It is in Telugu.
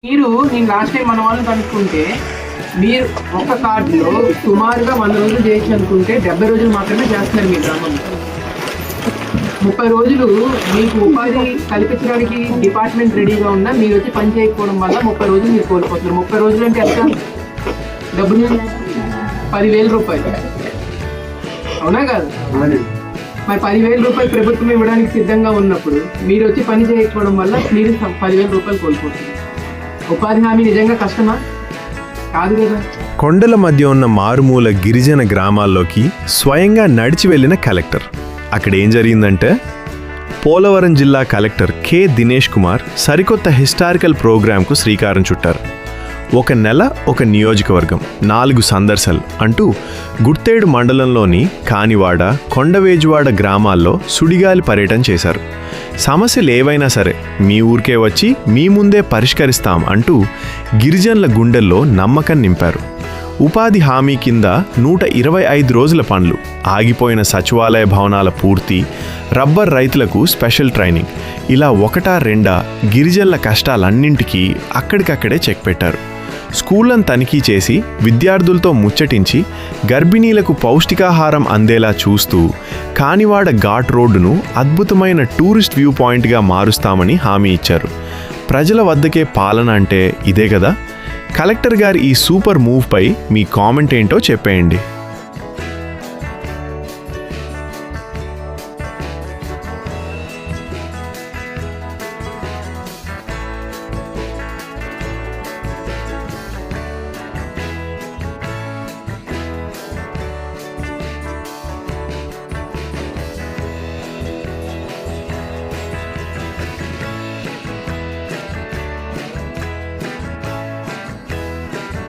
నేను లాస్ట్ టైం మన వాళ్ళని కనుక్కుంటే మీరు ఒక కార్డులో సుమారుగా 100 రోజులు చేయొచ్చు అనుకుంటే 70 రోజులు మాత్రమే చేస్తున్నారు మీ గ్రామంలో. 30 రోజులు మీకు ఉపాధి కల్పించడానికి డిపార్ట్మెంట్ రెడీగా ఉన్నా మీరు వచ్చి పని చేయకపోవడం వల్ల 30 రోజులు మీరు కోల్పోతున్నారు. 30 రోజులు అంటే ఎంత డబ్బులు? 10,000 రూపాయలు, అవునా కాదు? మరి 10,000 రూపాయలు ప్రభుత్వం ఇవ్వడానికి సిద్ధంగా ఉన్నప్పుడు మీరు వచ్చి పని చేయకపోవడం వల్ల మీరు 10,000 రూపాయలు కోల్పోతున్నారు. ఉపాధి హామీ నిజంగా కష్టమా? కాదు కదా. కొండల మధ్య ఉన్న మారుమూల గిరిజన గ్రామాల్లోకి స్వయంగా నడిచి వెళ్ళిన కలెక్టర్. అక్కడ ఏం జరిగిందంటే, పోలవరం జిల్లా కలెక్టర్ కె దినేష్ కుమార్ సరికొత్త హిస్టారికల్ ప్రోగ్రాంకు శ్రీకారం చుట్టారు. 1 నెల 1 నియోజకవర్గం 4 సందర్శనలు అంటూ గుర్తేడు మండలంలోని కానివాడ, కొండవేజువాడ గ్రామాల్లో సుడిగాలి పర్యటన చేశారు. సమస్యలు ఏవైనా సరే మీ ఊరికే వచ్చి మీ ముందే పరిష్కరిస్తాం అంటూ గిరిజనుల గుండెల్లో నమ్మకం నింపారు. ఉపాధి హామీ కింద 125 రోజుల పనులు, ఆగిపోయిన సచివాలయ భవనాల పూర్తి, రబ్బర్ రైతులకు స్పెషల్ ట్రైనింగ్, ఇలా 1-2 గిరిజనుల కష్టాలన్నింటికీ అక్కడికక్కడే చెక్ పెట్టారు. స్కూళ్లను తనిఖీ చేసి విద్యార్థులతో ముచ్చటించి గర్భిణీలకు పౌష్టికాహారం అందేలా చూస్తూ కానివాడ ఘాట్ రోడ్డును అద్భుతమైన టూరిస్ట్ వ్యూ పాయింట్గా మారుస్తామని హామీ ఇచ్చారు. ప్రజల వద్దకే పాలన అంటే ఇదే కదా. కలెక్టర్ గారి ఈ సూపర్ మూవ్పై మీ కామెంట్ ఏంటో చెప్పేయండి.